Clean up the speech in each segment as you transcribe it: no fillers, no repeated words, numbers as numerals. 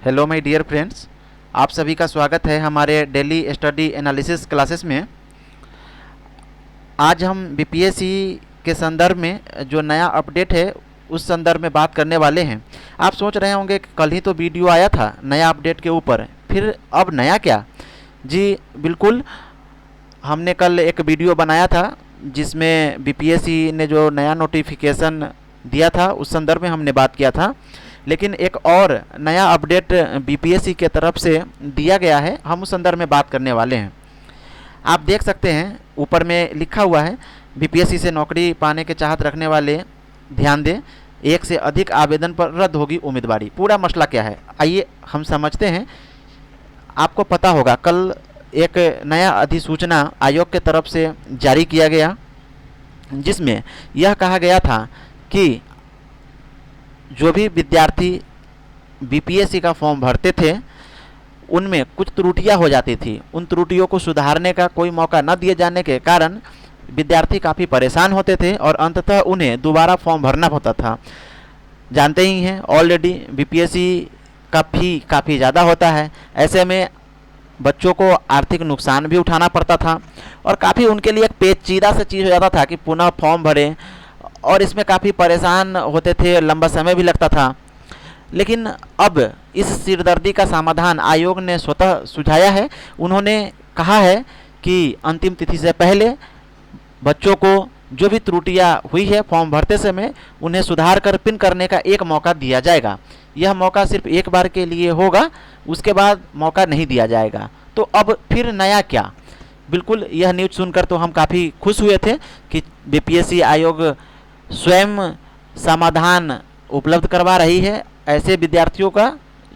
Hello my dear friends, आप सभी का स्वागत है हमारे डेली स्टडी एनालिसिस क्लासेस में। आज हम बीपीएससी के संदर्भ में जो नया अपडेट है उस संदर्भ में बात करने वाले हैं। आप सोच रहे होंगे कि कल ही तो वीडियो आया था नया अपडेट के ऊपर, फिर अब नया क्या? जी बिल्कुल, हमने कल एक वीडियो बनाया था जिसमें बीपीएससी ने जो नया नोटिफिकेशन दिया था उस संदर्भ में हमने बात किया था। लेकिन एक और नया अपडेट बीपीएससी के तरफ से दिया गया है, हम उस संदर्भ में बात करने वाले हैं। आप देख सकते हैं ऊपर में लिखा हुआ है, बीपीएससी से नौकरी पाने के चाहत रखने वाले ध्यान दें, एक से अधिक आवेदन पर रद्द होगी उम्मीदवारी। पूरा मसला क्या है आइए हम समझते हैं। आपको पता होगा कल एक नया अधिसूचना आयोग के तरफ से जारी किया गया, जिसमें यह कहा गया था कि जो भी विद्यार्थी बीपीएससी का फॉर्म भरते थे उनमें कुछ त्रुटियां हो जाती थी, उन त्रुटियों को सुधारने का कोई मौका न दिए जाने के कारण विद्यार्थी काफ़ी परेशान होते थे और अंततः उन्हें दोबारा फॉर्म भरना होता था। जानते ही हैं ऑलरेडी बीपीएससी का फी काफ़ी ज़्यादा होता है, ऐसे में बच्चों को आर्थिक नुकसान भी उठाना पड़ता था और काफ़ी उनके लिए एक पेचीदा सा चीज़ हो जाता था कि पुनः फॉर्म भरें, और इसमें काफ़ी परेशान होते थे, लंबा समय भी लगता था। लेकिन अब इस सिरदर्दी का समाधान आयोग ने स्वतः सुझाया है। उन्होंने कहा है कि अंतिम तिथि से पहले बच्चों को जो भी त्रुटियां हुई है फॉर्म भरते समय उन्हें सुधार कर पिन करने का एक मौका दिया जाएगा। यह मौका सिर्फ एक बार के लिए होगा, उसके बाद मौका नहीं दिया जाएगा। तो अब फिर नया क्या? बिल्कुल, यह न्यूज़ सुनकर तो हम काफ़ी खुश हुए थे कि बीपीएससी आयोग स्वयं समाधान उपलब्ध करवा रही है ऐसे विद्यार्थियों का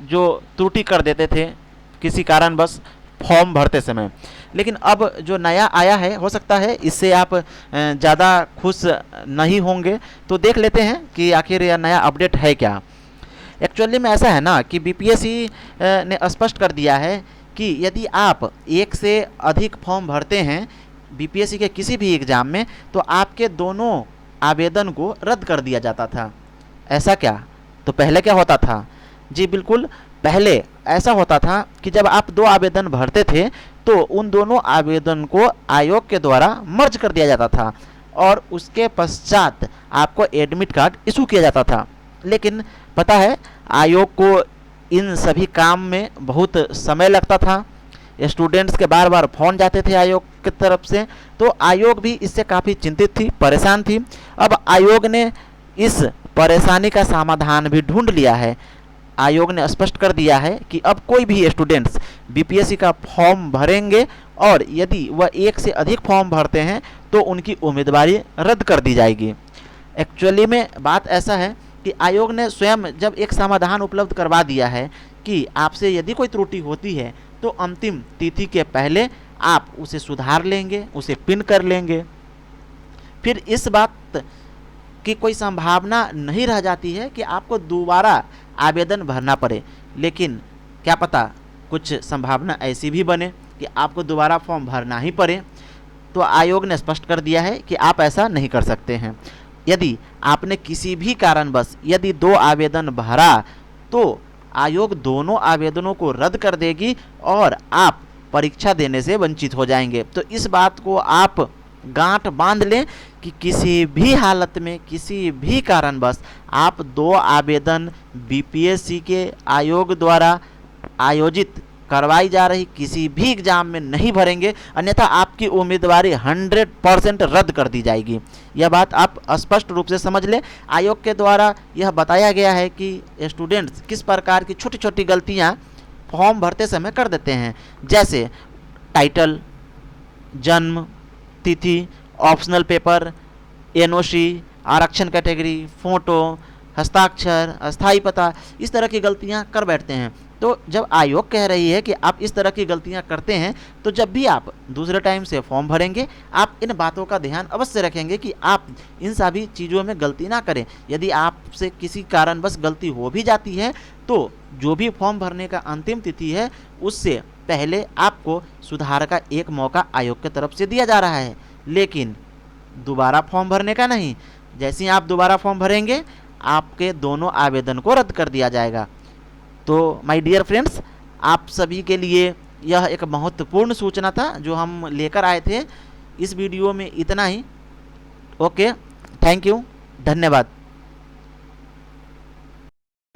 जो त्रुटि कर देते थे किसी कारणवश फॉर्म भरते समय। लेकिन अब जो नया आया है, हो सकता है इससे आप ज़्यादा खुश नहीं होंगे, तो देख लेते हैं कि आखिर यह नया अपडेट है क्या। एक्चुअली में ऐसा है ना कि बीपीएससी ने स्पष्ट कर दिया है कि यदि आप एक से अधिक फॉर्म भरते हैं बीपीएससी के किसी भी एग्ज़ाम में, तो आपके दोनों आवेदन को रद्द कर दिया जाता था। ऐसा क्या? तो पहले क्या होता था? जी बिल्कुल, पहले ऐसा होता था कि जब आप दो आवेदन भरते थे तो उन दोनों आवेदन को आयोग के द्वारा मर्ज कर दिया जाता था और उसके पश्चात आपको एडमिट कार्ड इशू किया जाता था। लेकिन पता है आयोग को इन सभी काम में बहुत समय लगता था, स्टूडेंट्स के बार बार फ़ोन जाते थे आयोग की तरफ से, तो आयोग भी इससे काफ़ी चिंतित थी, परेशान थी। अब आयोग ने इस परेशानी का समाधान भी ढूंढ लिया है। आयोग ने स्पष्ट कर दिया है कि अब कोई भी स्टूडेंट्स बीपीएससी का फॉर्म भरेंगे और यदि वह एक से अधिक फॉर्म भरते हैं तो उनकी उम्मीदवारी रद्द कर दी जाएगी। एक्चुअली में बात ऐसा है कि आयोग ने स्वयं जब एक समाधान उपलब्ध करवा दिया है कि आपसे यदि कोई त्रुटि होती है तो अंतिम तिथि के पहले आप उसे सुधार लेंगे, उसे पिन कर लेंगे, फिर इस बात की कोई संभावना नहीं रह जाती है कि आपको दोबारा आवेदन भरना पड़े। लेकिन क्या पता कुछ संभावना ऐसी भी बने कि आपको दोबारा फॉर्म भरना ही पड़े, तो आयोग ने स्पष्ट कर दिया है कि आप ऐसा नहीं कर सकते हैं। यदि आपने किसी भी कारणवश यदि दो आवेदन भरा तो आयोग दोनों आवेदनों को रद्द कर देगी और आप परीक्षा देने से वंचित हो जाएंगे। तो इस बात को आप गांठ बांध लें कि किसी भी हालत में किसी भी कारणवश आप दो आवेदन बीपीएससी के आयोग द्वारा आयोजित करवाई जा रही किसी भी एग्जाम में नहीं भरेंगे, अन्यथा आपकी उम्मीदवारी 100% रद्द कर दी जाएगी। यह बात आप स्पष्ट रूप से समझ लें। आयोग के द्वारा यह बताया गया है कि स्टूडेंट्स किस प्रकार की छोटी छोटी गलतियां फॉर्म भरते समय कर देते हैं, जैसे टाइटल, जन्म तिथि, ऑप्शनल पेपर, एनओसी, आरक्षण कैटेगरी, फ़ोटो, हस्ताक्षर, अस्थायी पता, इस तरह की गलतियां कर बैठते हैं। तो जब आयोग कह रही है कि आप इस तरह की गलतियां करते हैं, तो जब भी आप दूसरे टाइम से फॉर्म भरेंगे आप इन बातों का ध्यान अवश्य रखेंगे कि आप इन सभी चीज़ों में गलती ना करें। यदि आपसे किसी कारणवश गलती हो भी जाती है तो जो भी फॉर्म भरने का अंतिम तिथि है उससे पहले आपको सुधार का एक मौका आयोग की तरफ से दिया जा रहा है, लेकिन दोबारा फॉर्म भरने का नहीं। जैसे ही आप दोबारा फॉर्म भरेंगे आपके दोनों आवेदन को रद्द कर दिया जाएगा। तो माय डियर फ्रेंड्स, आप सभी के लिए यह एक महत्वपूर्ण सूचना था जो हम लेकर आए थे। इस वीडियो में इतना ही। ओके, थैंक यू, धन्यवाद।